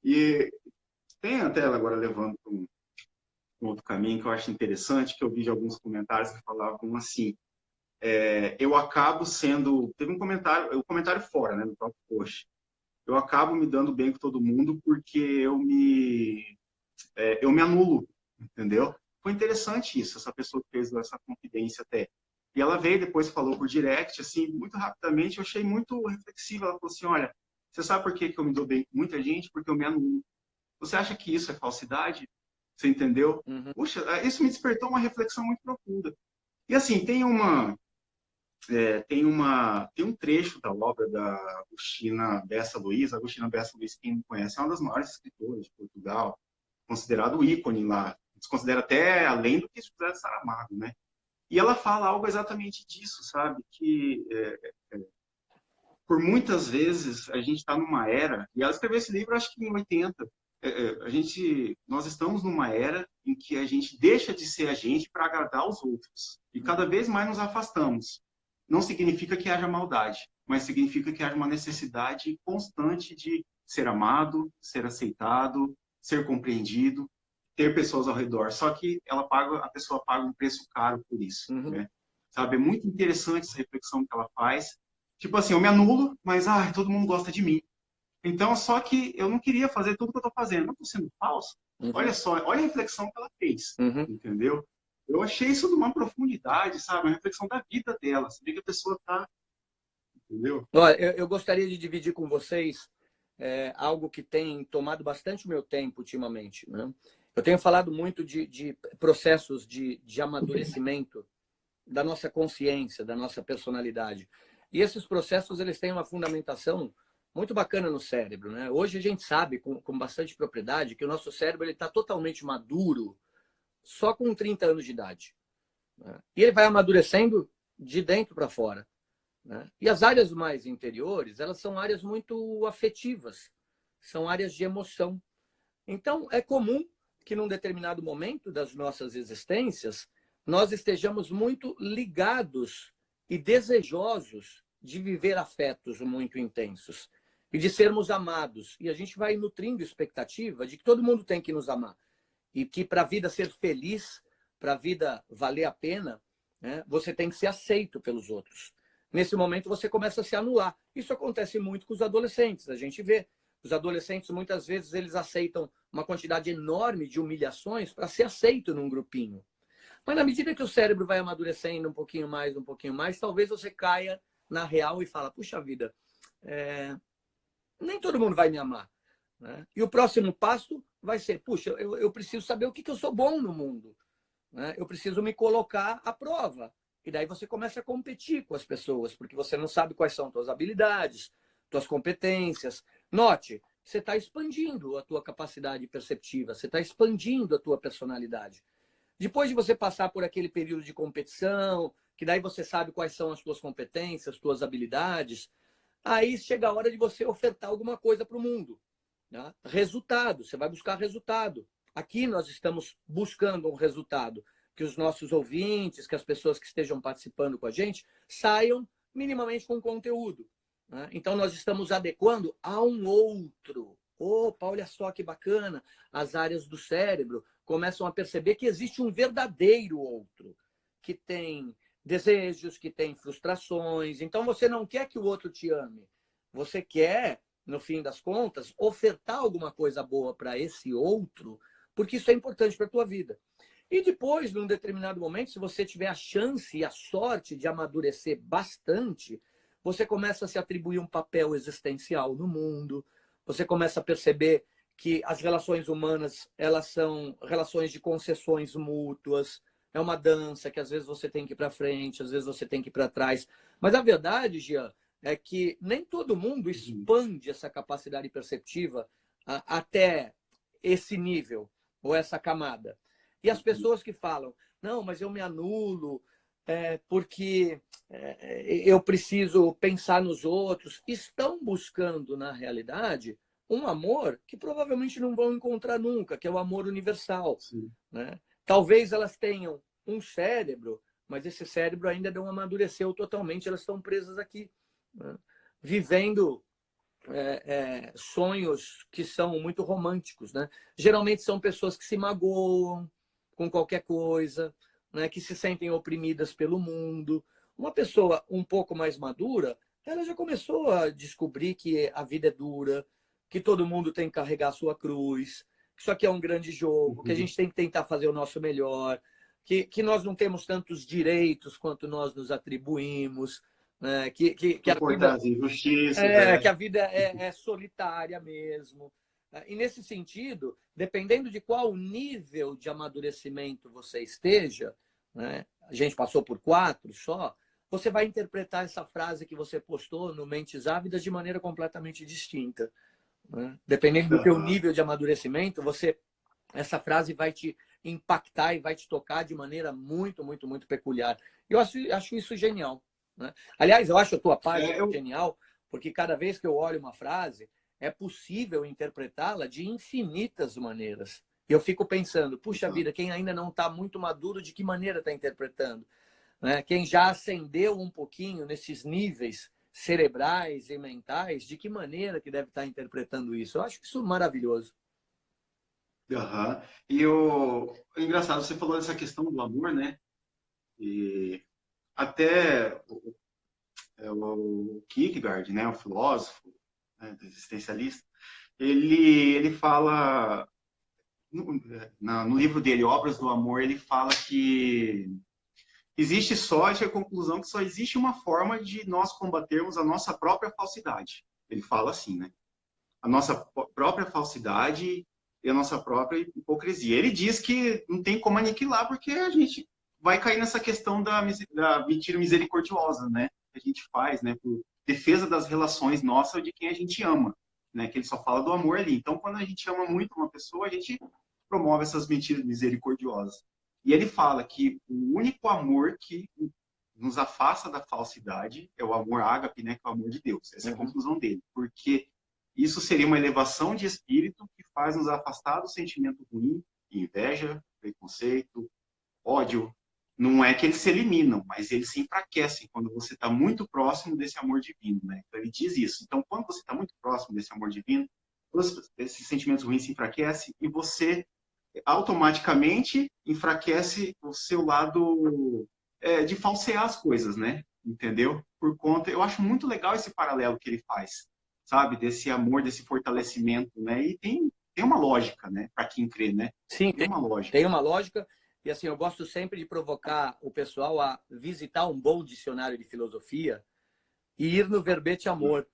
E tem até agora levando para um outro caminho que eu acho interessante, que eu vi de alguns comentários que falavam assim, eu acabo sendo... Teve um comentário fora, né, no próprio post. Eu acabo me dando bem com todo mundo porque eu me anulo, entendeu? Foi interessante isso, essa pessoa que fez essa confidência até. E ela veio depois, falou por direct, assim, muito rapidamente, eu achei muito reflexiva. Ela falou assim, olha, você sabe por que eu me dou bem com muita gente? Porque eu me anulo. Você acha que isso é falsidade? Você entendeu? Puxa, isso me despertou uma reflexão muito profunda. E assim, tem um trecho da obra da Agostina Bessa Luiz. Agostina Bessa Luiz, quem não conhece, é uma das maiores escritoras de Portugal, considerado ícone lá, se considera até além do que José de Saramago, né? E ela fala algo exatamente disso, sabe? Que por muitas vezes a gente está numa era, e ela escreveu esse livro acho que em 80, nós estamos numa era em que a gente deixa de ser a gente para agradar os outros. E cada vez mais nos afastamos. Não significa que haja maldade, mas significa que haja uma necessidade constante de ser amado, ser aceitado, ser compreendido, ter pessoas ao redor. Só que a pessoa paga um preço caro por isso, né? Sabe, é muito interessante essa reflexão que ela faz. Tipo assim, eu me anulo, mas todo mundo gosta de mim. Então, só que eu não queria fazer tudo que eu estou fazendo. Não estou sendo falso. Olha só, olha a reflexão que ela fez, entendeu? Eu achei isso de uma profundidade, sabe? Uma reflexão da vida dela. Você vê que a pessoa está... Entendeu? Olha, eu gostaria de dividir com vocês algo que tem tomado bastante meu tempo ultimamente. Né? Eu tenho falado muito de processos de amadurecimento da nossa consciência, da nossa personalidade. E esses processos, eles têm uma fundamentação muito bacana no cérebro. Né? Hoje a gente sabe com bastante propriedade que o nosso cérebro está totalmente maduro só com 30 anos de idade. Né? E ele vai amadurecendo de dentro para fora. Né? E as áreas mais interiores, elas são áreas muito afetivas, são áreas de emoção. Então, é comum que num determinado momento das nossas existências, nós estejamos muito ligados e desejosos de viver afetos muito intensos e de sermos amados. E a gente vai nutrindo expectativa de que todo mundo tem que nos amar. E que para a vida ser feliz, para a vida valer a pena, né, você tem que ser aceito pelos outros. Nesse momento, você começa a se anular. Isso acontece muito com os adolescentes. A gente vê. Os adolescentes, muitas vezes, eles aceitam uma quantidade enorme de humilhações para ser aceito num grupinho. Mas na medida que o cérebro vai amadurecendo um pouquinho mais, talvez você caia na real e fala, puxa vida, nem todo mundo vai me amar. Né? E o próximo passo vai ser, puxa, eu preciso saber o que eu sou bom no mundo. Né? Eu preciso me colocar à prova. E daí você começa a competir com as pessoas, porque você não sabe quais são suas habilidades, suas competências. Note, você está expandindo a tua capacidade perceptiva, você está expandindo a tua personalidade. Depois de você passar por aquele período de competição, que daí você sabe quais são as suas competências, suas habilidades, aí chega a hora de você ofertar alguma coisa para o mundo. Né? Resultado, você vai buscar resultado. Aqui nós estamos buscando um resultado, que os nossos ouvintes, que as pessoas que estejam participando com a gente, saiam minimamente com conteúdo. Né? Então, nós estamos adequando a um outro. Opa, olha só que bacana, as áreas do cérebro começam a perceber que existe um verdadeiro outro, que tem desejos, que tem frustrações. Então, você não quer que o outro te ame. Você quer, no fim das contas, ofertar alguma coisa boa para esse outro, porque isso é importante para a tua vida. E depois, num determinado momento, se você tiver a chance e a sorte de amadurecer bastante, você começa a se atribuir um papel existencial no mundo, você começa a perceber que as relações humanas, elas são relações de concessões mútuas, é uma dança que às vezes você tem que ir para frente, às vezes você tem que ir para trás. Mas a verdade, Jean, é que nem todo mundo expande essa capacidade perceptiva até esse nível ou essa camada. E as pessoas que falam, não, mas eu me anulo porque eu preciso pensar nos outros, estão buscando, na realidade, um amor que provavelmente não vão encontrar nunca, que é o amor universal. Né? Talvez elas tenham um cérebro, mas esse cérebro ainda não amadureceu totalmente, elas estão presas aqui, né? Vivendo sonhos que são muito românticos. Né? Geralmente são pessoas que se magoam com qualquer coisa, né? Que se sentem oprimidas pelo mundo. Uma pessoa um pouco mais madura, ela já começou a descobrir que a vida é dura, que todo mundo tem que carregar a sua cruz, que isso aqui é um grande jogo, que a gente tem que tentar fazer o nosso melhor, que nós não temos tantos direitos quanto nós nos atribuímos, né? Que Suportar as injustiças. que a vida é solitária mesmo. E nesse sentido, dependendo de qual nível de amadurecimento você esteja, né? A gente passou por 4 só, você vai interpretar essa frase que você postou no Mentes Ávidas de maneira completamente distinta. Né? Dependendo do teu nível de amadurecimento, essa frase vai te impactar e vai te tocar de maneira muito, muito, muito peculiar. Eu acho isso genial. Né? Aliás, eu acho a tua página genial, porque cada vez que eu olho uma frase, é possível interpretá-la de infinitas maneiras. E eu fico pensando, puxa vida, quem ainda não está muito maduro, de que maneira está interpretando? Né? Quem já ascendeu um pouquinho nesses níveis cerebrais e mentais, de que maneira que deve estar interpretando isso? Eu acho isso maravilhoso. E o engraçado, você falou dessa questão do amor, né? E até o Kierkegaard, né, o filósofo, né, existencialista, ele fala, no livro dele, Obras do Amor, ele fala que existe só, a conclusão que só existe uma forma de nós combatermos a nossa própria falsidade. Ele fala assim, né? A nossa própria falsidade e a nossa própria hipocrisia. Ele diz que não tem como aniquilar, porque a gente vai cair nessa questão da mentira misericordiosa, né? Que a gente faz, né? Por defesa das relações nossas ou de quem a gente ama, né? Que ele só fala do amor ali. Então, quando a gente ama muito uma pessoa, a gente promove essas mentiras misericordiosas. E ele fala que o único amor que nos afasta da falsidade é o amor ágape, né? Que é o amor de Deus. Essa é a conclusão dele. Porque isso seria uma elevação de espírito que faz nos afastar do sentimento ruim, inveja, preconceito, ódio. Não é que eles se eliminam, mas eles se enfraquecem quando você está muito próximo desse amor divino, né? Então ele diz isso. Então, quando você está muito próximo desse amor divino, todos esses sentimentos ruins se enfraquecem e você automaticamente enfraquece o seu lado de falsear as coisas, né? Entendeu? Por conta, eu acho muito legal esse paralelo que ele faz, sabe? Desse amor, desse fortalecimento, né? E tem uma lógica, né? Para quem crê, né? Sim, tem uma lógica. Tem uma lógica. E assim, eu gosto sempre de provocar o pessoal a visitar um bom dicionário de filosofia e ir no verbete amor.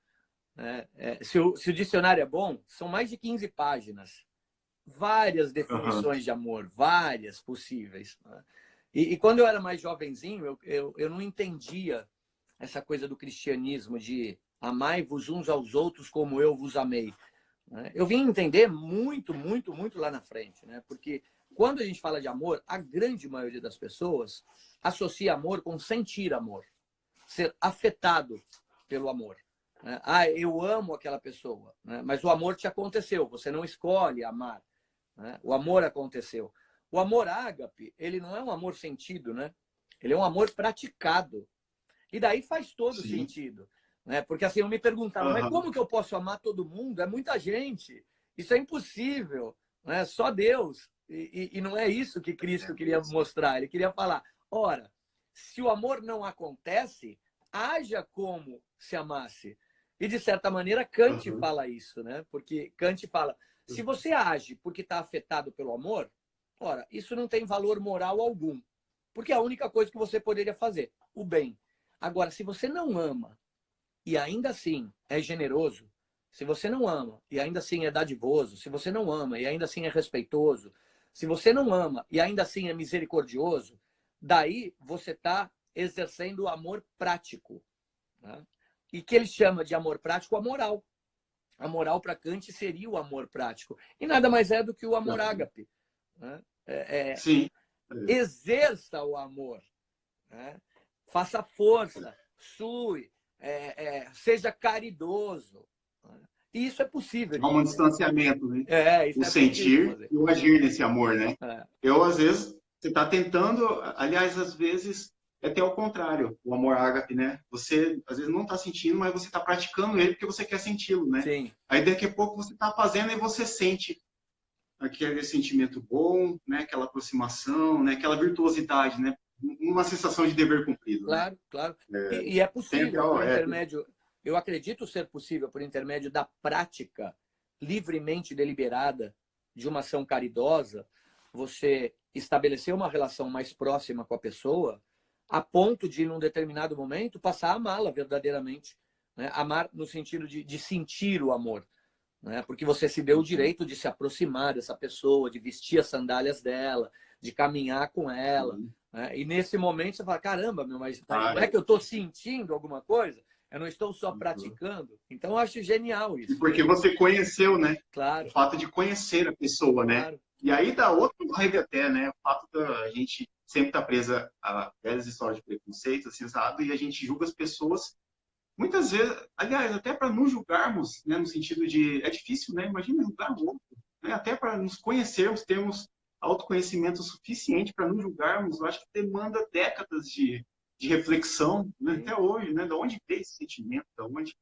Se o dicionário é bom, são mais de 15 páginas. Várias definições de amor, várias possíveis. Né? E quando eu era mais jovenzinho, eu não entendia essa coisa do cristianismo de amai-vos uns aos outros como eu vos amei. Né? Eu vim entender muito, muito, muito lá na frente. Né? Porque quando a gente fala de amor, a grande maioria das pessoas associa amor com sentir amor. Ser afetado pelo amor. Né? Ah, eu amo aquela pessoa. Né? Mas o amor te aconteceu. Você não escolhe amar. Né? O amor aconteceu. O amor ágape, ele não é um amor sentido, né? Ele é um amor praticado. E daí faz todo sentido. Né? Porque assim, eu me perguntava, mas como que eu posso amar todo mundo? É muita gente. Isso é impossível. Né? Só Deus. E não é isso que Cristo queria mostrar. Ele queria falar, ora, se o amor não acontece, haja como se amasse. E, de certa maneira, Kant fala isso, né? Porque Kant fala, se você age porque está afetado pelo amor, ora, isso não tem valor moral algum. Porque é a única coisa que você poderia fazer, o bem. Agora, se você não ama e ainda assim é generoso, se você não ama e ainda assim é dadivoso, se você não ama e ainda assim é respeitoso, se você não ama e ainda assim é misericordioso, daí você está exercendo o amor prático. Né? E que ele chama de amor prático a moral. A moral para Kant seria o amor prático. E nada mais é do que o amor ágape. Né? Sim. Exerça o amor. Né? Faça força, sue, seja caridoso. Né? E isso é possível. Há um distanciamento, né? Isso O é possível sentir fazer. e o agir nesse amor, né? É. Eu, às vezes, você está tentando, aliás, às vezes, é até o contrário, o amor ágape, né? Você, às vezes, não está sentindo, mas você está praticando ele porque você quer senti-lo, né? Sim. Aí, daqui a pouco, você está fazendo e você sente aquele sentimento bom, né? Aquela aproximação, né? Aquela virtuosidade, né? Uma sensação de dever cumprido, né? Claro, claro. E é possível, Sempre, por intermédio, eu acredito ser possível, por intermédio da prática livremente deliberada de uma ação caridosa, você estabelecer uma relação mais próxima com a pessoa, a ponto de, num determinado momento, passar a amá-la verdadeiramente. Né? Amar no sentido de sentir o amor. Né? Porque você se deu o direito de se aproximar dessa pessoa, de vestir as sandálias dela, de caminhar com ela. Né? E nesse momento você fala, caramba, mas não é que eu estou sentindo alguma coisa? Eu não estou só praticando? Então eu acho genial isso. E porque você conheceu, né? Claro. O fato de conhecer a pessoa, claro. né? E aí dá outro raiva até, né? O fato da gente sempre estar presa a velhas histórias de preconceito, assim, sabe? E a gente julga as pessoas, muitas vezes, aliás, até para nos julgarmos, né? No sentido de, é difícil, né? Imagina julgar o outro, né? Até para nos conhecermos, termos autoconhecimento suficiente para nos julgarmos, eu acho que demanda décadas de reflexão, né? Até hoje, né? De onde veio esse sentimento? De onde...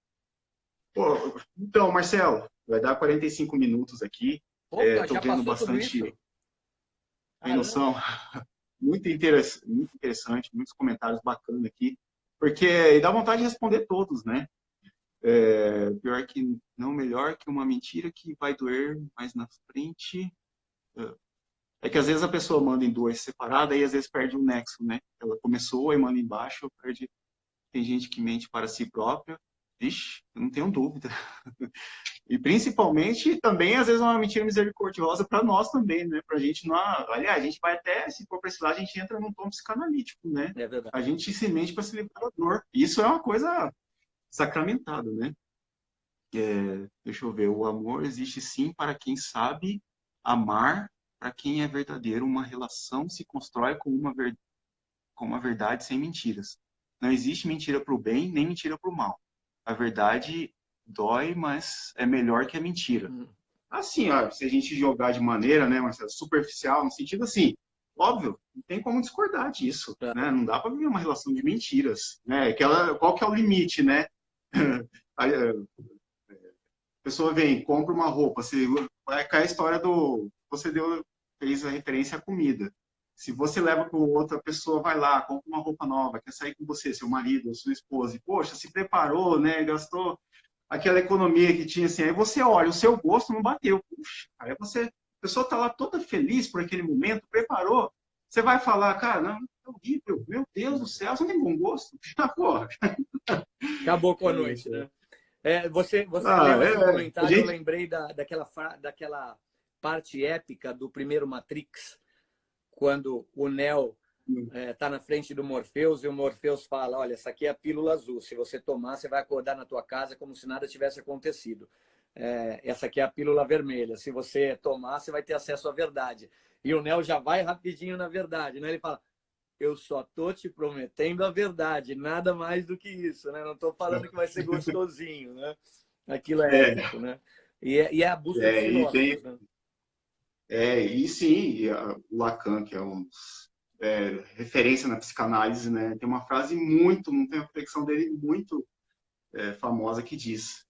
Pô, então, Marcelo, vai dar 45 minutos aqui. Opa, Tô já vendo passou tudo bastante. isso? Tem noção? Muito interessante, muitos comentários bacanas aqui. Porque dá vontade de responder todos, né? Pior que não melhor que uma mentira que vai doer mais na frente. É que às vezes a pessoa manda em duas separadas e às vezes perde o nexo, né? Ela começou e manda embaixo, perde. Tem gente que mente para si própria. Vixe, eu não tenho dúvida. E principalmente também, às vezes, uma mentira misericordiosa para nós também, né? Para a gente não. Aliás, a gente vai até, se for para esse lado, a gente entra num tom psicanalítico, né? É verdade. A gente se mente para se livrar da dor. Isso é uma coisa sacramentada, né? Deixa eu ver. O amor existe sim para quem sabe amar, para quem é verdadeiro. Uma relação se constrói com uma verdade sem mentiras. Não existe mentira para o bem, nem mentira para o mal. A verdade dói, mas é melhor que a mentira. Assim, ó, se a gente jogar de maneira, né, Marcelo, superficial, no sentido assim, óbvio, não tem como discordar disso, né? Não dá para viver uma relação de mentiras, né? Qual que é o limite, né? A pessoa vem, compra uma roupa, vai cair a história do, fez a referência à comida. Se você leva para outra pessoa, vai lá, compra uma roupa nova, quer sair com você, seu marido, sua esposa, e poxa, se preparou, né? Gastou aquela economia que tinha assim, aí você olha, o seu gosto não bateu. Puxa, aí a pessoa está lá toda feliz por aquele momento, preparou. Você vai falar, cara, não, é horrível, meu Deus do céu, você não tem bom gosto? Porra. Acabou com a noite, né? Você leu esse comentário, eu gente... lembrei daquela parte épica do primeiro Matrix, quando o Neo está na frente do Morpheus e o Morpheus fala, olha, essa aqui é a pílula azul, se você tomar, você vai acordar na tua casa como se nada tivesse acontecido. Essa aqui é a pílula vermelha, se você tomar, você vai ter acesso à verdade. E o Neo já vai rapidinho na verdade, né? Ele fala, eu só tô te prometendo a verdade, nada mais do que isso, né? Não estou falando que vai ser gostosinho, né? Aquilo é épico, né? E é a busca dos filósofos, né? E sim, o Lacan, que é referência na psicanálise, né? Tem uma frase não tem uma reflexão dele muito famosa que diz: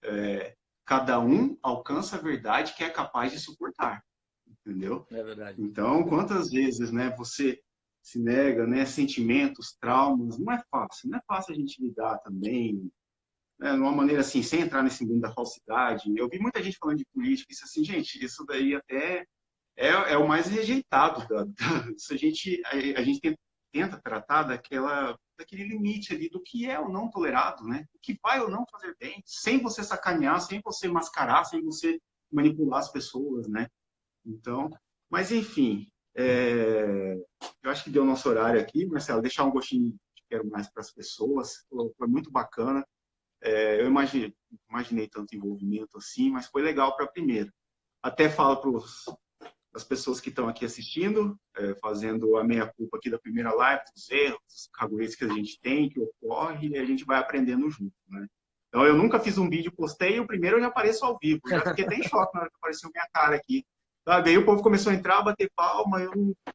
cada um alcança a verdade que é capaz de suportar. entendeu? É verdade. Então, quantas vezes, né, você se nega, né, sentimentos, traumas, não é fácil a gente lidar também, né, de uma maneira assim, sem entrar nesse mundo da falsidade. Eu vi muita gente falando de política, isso assim, gente, isso daí até é o mais rejeitado. Isso a gente tenta tratar daquele limite ali do que é ou não tolerado, né? O que vai ou não fazer bem, sem você sacanear, sem você mascarar, sem você manipular as pessoas, né? Então, mas enfim, eu acho que deu nosso horário aqui, Marcelo, deixar um gostinho de quero mais para as pessoas, foi muito bacana. Eu imaginei tanto envolvimento assim, mas foi legal para a primeira. Até falo para as pessoas que estão aqui assistindo, fazendo a meia-culpa aqui da primeira live, dos erros, dos caguetes que a gente tem, que ocorre, e a gente vai aprendendo junto, né? Então, eu nunca fiz um vídeo, postei, o primeiro eu já apareço ao vivo. Já fiquei até em choque na hora que apareceu minha cara aqui. Sabe? Aí o povo começou a entrar, bater palma,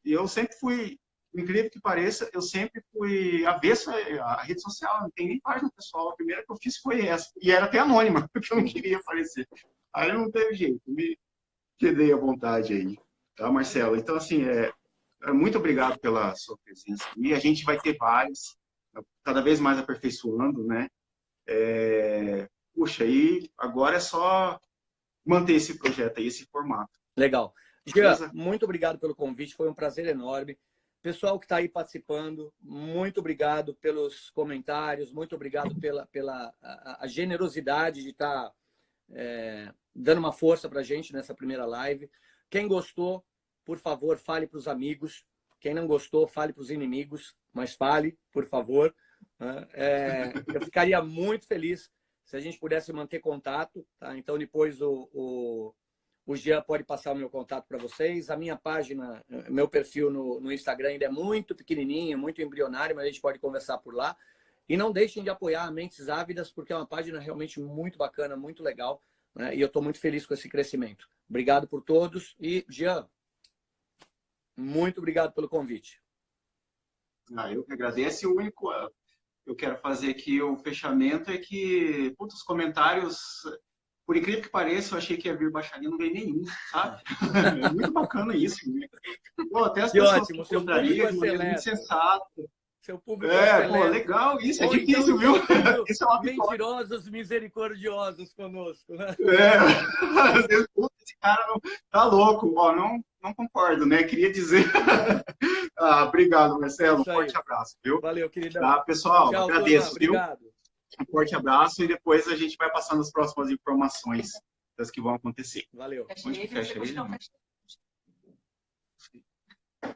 eu sempre fui, incrível que pareça, eu sempre fui avesso à rede social, não tem nem página pessoal. A primeira que eu fiz foi essa. E era até anônima, porque eu não queria aparecer. Aí não teve jeito, me quedei à vontade aí. Tá, Marcelo? Então, assim, muito obrigado pela sua presença. E a gente vai ter vários, cada vez mais aperfeiçoando, né? Puxa, aí agora é só manter esse projeto aí, esse formato. Legal. Jean, Beleza? muito obrigado pelo convite, foi um prazer enorme. Pessoal que está aí participando, muito obrigado pelos comentários, muito obrigado pela a generosidade de estar dando uma força para a gente nessa primeira live. Quem gostou, por favor, fale para os amigos. Quem não gostou, fale para os inimigos, mas fale, por favor. Eu ficaria muito feliz se a gente pudesse manter contato. Tá? Então, depois o Jean pode passar o meu contato para vocês. A minha página, meu perfil no Instagram ainda é muito pequenininho, muito embrionário, mas a gente pode conversar por lá. E não deixem de apoiar a Mentes Ávidas, porque é uma página realmente muito bacana, muito legal, né? E eu estou muito feliz com esse crescimento. Obrigado por todos. E, Jean, muito obrigado pelo convite. Eu que agradeço. E o único eu quero fazer aqui o fechamento é que, putz, os comentários, por incrível que pareça, eu achei que ia vir baixaria, não veio nenhum, sabe? É muito bacana isso, né? Pô, até as Que pessoas ótimo, que seu público contrariam é de maneira muito seleto. sensata. Seu público é Pô, seleto. legal, isso é Ou difícil, então viu? estão Isso é uma sendo vitória. mentirosos, misericordiosos conosco. Né? Às vezes, putz, esse cara não, tá louco. Ó, não concordo, né? Queria dizer. Obrigado, Marcelo. Um Isso aí. forte abraço, viu? Valeu, queridão. Tá, pessoal, Tchau, turma. agradeço, viu? Obrigado. Um forte abraço e depois a gente vai passando as próximas informações das que vão acontecer. Valeu. Onde que fecha ele?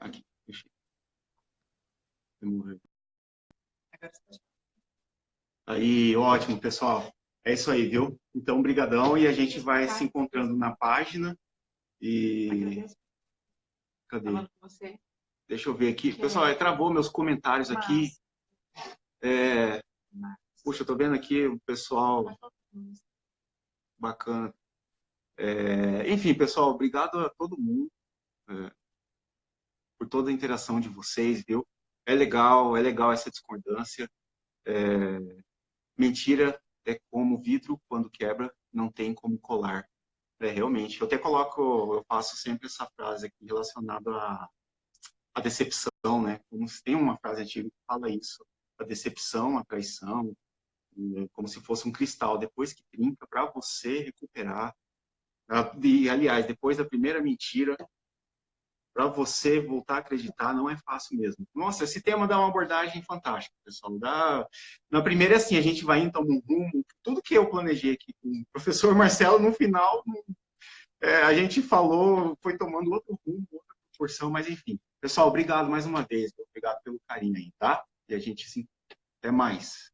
Aqui, fechei. Aí, ótimo, pessoal. É isso aí, viu? Então, brigadão e a gente vai se encontrando na página e... Cadê? Deixa eu ver aqui. Pessoal, travou meus comentários aqui. Puxa, eu tô vendo aqui o pessoal bacana. Enfim, pessoal, obrigado a todo mundo por toda a interação de vocês, viu? É legal essa discordância. Mentira é como vidro, quando quebra, não tem como colar. Realmente. Eu até eu faço sempre essa frase aqui relacionada à decepção, né? Como se tem uma frase antiga que fala isso. A decepção, a traição, como se fosse um cristal. Depois que trinca, para você recuperar. E, aliás, depois da primeira mentira, para você voltar a acreditar, não é fácil mesmo. Nossa, esse tema dá uma abordagem fantástica, pessoal. Na primeira, assim, a gente vai indo um rumo. Tudo que eu planejei aqui com o professor Marcelo, no final, a gente falou, foi tomando outro rumo, outra proporção, mas enfim. Pessoal, obrigado mais uma vez. Obrigado pelo carinho aí, tá? E a gente, até mais.